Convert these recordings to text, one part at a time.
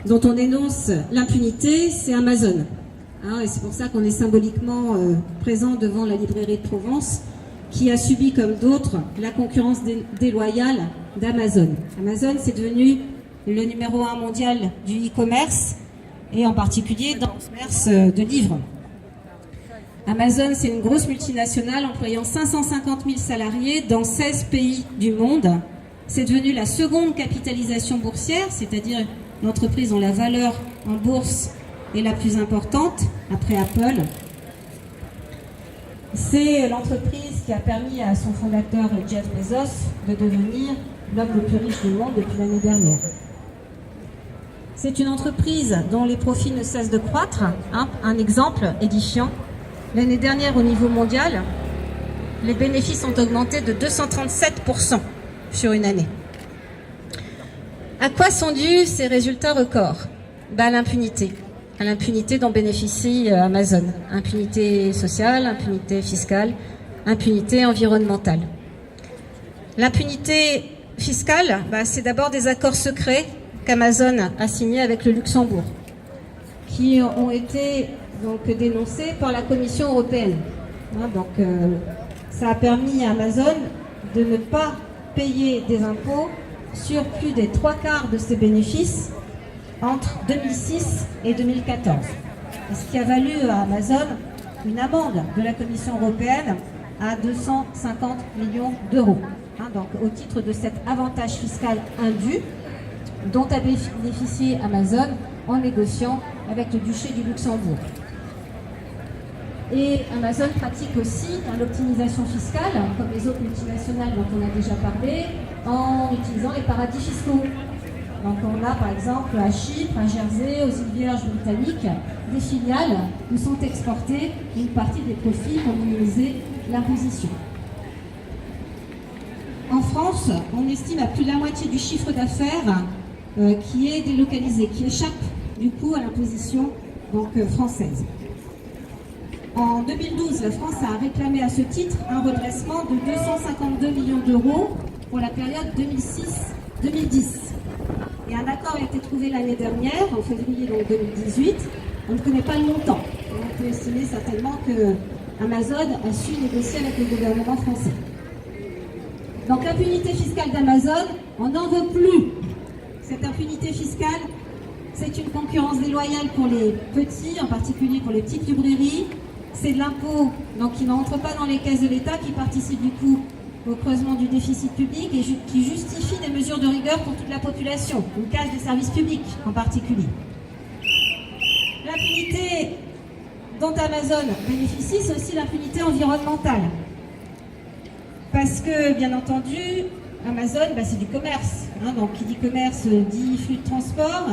dont on dénonce l'impunité, c'est Amazon. Et c'est pour ça qu'on est symboliquement présent devant la librairie de Provence, qui a subi comme d'autres la concurrence déloyale d'Amazon. Amazon, c'est devenu le numéro 1 mondial du e-commerce, et en particulier dans le commerce de livres. Amazon, c'est une grosse multinationale employant 550 000 salariés dans 16 pays du monde. C'est devenu la seconde capitalisation boursière, c'est-à-dire l'entreprise dont la valeur en bourse est la plus importante, après Apple. C'est l'entreprise qui a permis à son fondateur Jeff Bezos de devenir l'homme le plus riche du monde depuis l'année dernière. C'est une entreprise dont les profits ne cessent de croître. Un exemple édifiant. L'année dernière, au niveau mondial, les bénéfices ont augmenté de 237% sur une année. À quoi sont dus ces résultats records? À l'impunité. À l'impunité dont bénéficie Amazon. Impunité sociale, impunité fiscale, impunité environnementale. L'impunité fiscale, c'est d'abord des accords secrets qu'Amazon a signés avec le Luxembourg, qui ont été donc dénoncés par la Commission européenne. Ça a permis à Amazon de ne pas payer des impôts sur plus des 3/4 de ses bénéfices entre 2006 et 2014. Ce qui a valu à Amazon une amende de la Commission européenne à 250 millions d'euros. Donc au titre de cet avantage fiscal indu dont a bénéficié Amazon en négociant avec le duché du Luxembourg. Et Amazon pratique aussi l'optimisation fiscale, comme les autres multinationales dont on a déjà parlé, en utilisant les paradis fiscaux. Donc on a par exemple à Chypre, à Jersey, aux îles Vierges britanniques, des filiales où sont exportés une partie des profits pour minimiser l'imposition. En France, on estime à plus de la moitié du chiffre d'affaires qui est délocalisé, qui échappe du coup à l'imposition française. En 2012, la France a réclamé à ce titre un redressement de 252 millions d'euros pour la période 2006-2010. Et un accord a été trouvé l'année dernière, en février 2018. On ne connaît pas le montant. On peut estimer certainement que Amazon a su négocier avec le gouvernement français. Donc l'impunité fiscale d'Amazon, on n'en veut plus. Cette impunité fiscale, c'est une concurrence déloyale pour les petits, en particulier pour les petites librairies. C'est de l'impôt qui n'entre pas dans les caisses de l'État, qui participe du coup au creusement du déficit public et qui justifie des mesures de rigueur pour toute la population, une casse des services publics en particulier. L'impunité dont Amazon bénéficie, c'est aussi l'impunité environnementale. Parce que, bien entendu, Amazon, c'est du commerce. Donc, qui dit commerce dit flux de transport.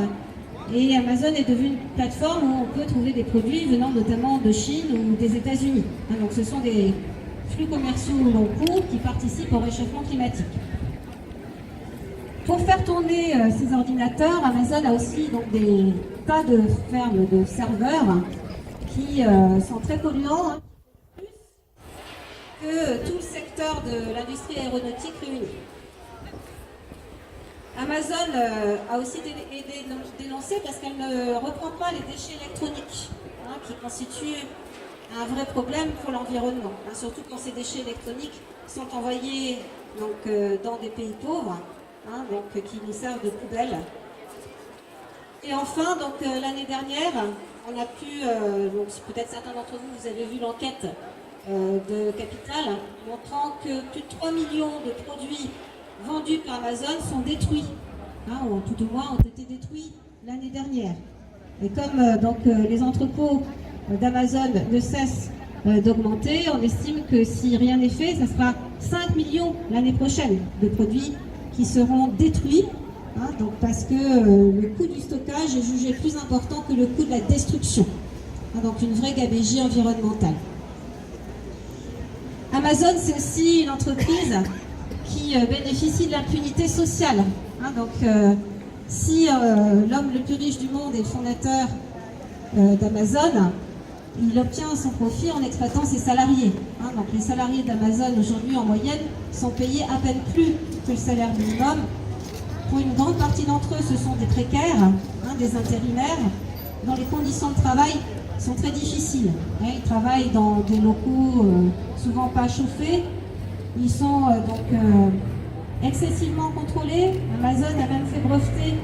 Et Amazon est devenue une plateforme où on peut trouver des produits venant notamment de Chine ou des États-Unis. Donc, ce sont des flux commerciaux long cours qui participent au réchauffement climatique. Pour faire tourner ces ordinateurs, Amazon a aussi des tas de fermes de serveurs qui sont très polluants, plus que tout le secteur de l'industrie aéronautique réuni. Amazon a aussi été dénoncée parce qu'elle ne reprend pas les déchets électroniques, qui constituent un vrai problème pour l'environnement, surtout quand ces déchets électroniques sont envoyés dans des pays pauvres, qui nous servent de poubelle. Et enfin, l'année dernière, on a pu, peut-être certains d'entre vous, vous avez vu l'enquête de Capital, montrant que plus de 3 millions de produits vendus par Amazon sont détruits, ou tout au moins ont été détruits l'année dernière. Et comme les entrepôts d'Amazon ne cessent d'augmenter, on estime que si rien n'est fait, ça sera 5 millions l'année prochaine de produits qui seront détruits, parce que le coût du stockage est jugé plus important que le coût de la destruction. Donc une vraie gabegie environnementale. Amazon, c'est aussi une entreprise qui bénéficie de l'impunité sociale. Si l'homme le plus riche du monde est le fondateur d'Amazon, il obtient son profit en exploitant ses salariés. Donc les salariés d'Amazon aujourd'hui en moyenne sont payés à peine plus que le salaire minimum. Pour une grande partie d'entre eux, ce sont des précaires, des intérimaires dont les conditions de travail sont très difficiles. Ils travaillent dans des locaux souvent pas chauffés. Ils sont excessivement contrôlés. Amazon a même fait breveter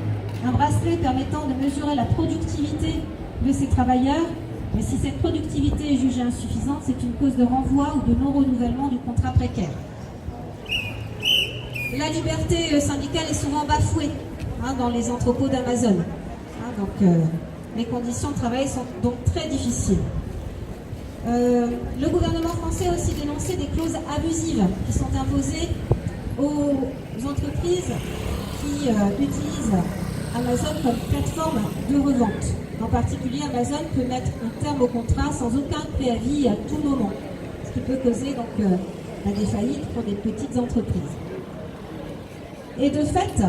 un bracelet permettant de mesurer la productivité de ses travailleurs. Mais si cette productivité est jugée insuffisante, c'est une cause de renvoi ou de non-renouvellement du contrat précaire. La liberté syndicale est souvent bafouée dans les entrepôts d'Amazon. Les conditions de travail sont donc très difficiles. Le gouvernement français a aussi dénoncé des clauses abusives qui sont imposées aux entreprises qui utilisent Amazon comme plateforme de revente. En particulier, Amazon peut mettre un terme au contrat sans aucun préavis à tout moment, ce qui peut causer des faillites pour des petites entreprises. Et de fait,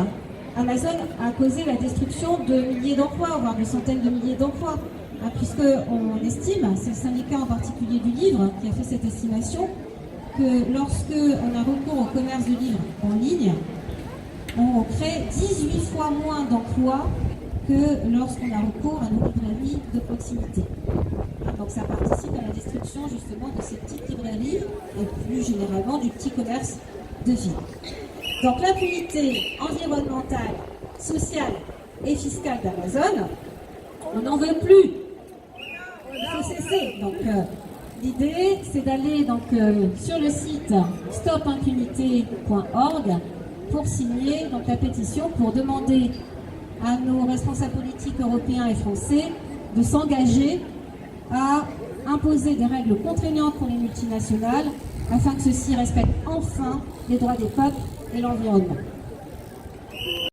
Amazon a causé la destruction de milliers d'emplois, voire de centaines de milliers d'emplois, puisqu'on estime, c'est le syndicat en particulier du livre qui a fait cette estimation, que lorsque on a recours au commerce du livre en ligne, on crée 18 fois moins d'emplois que lorsqu'on a recours à nos librairies de proximité. Donc ça participe à la destruction justement de ces petites librairies et plus généralement du petit commerce de ville. Donc l'impunité environnementale, sociale et fiscale d'Amazon, on n'en veut plus. Il faut cesser. Donc l'idée, c'est d'aller sur le site stopimpunité.org pour signer la pétition pour demander à nos responsables politiques européens et français de s'engager à imposer des règles contraignantes pour les multinationales afin que ceux-ci respectent enfin les droits des peuples et l'environnement.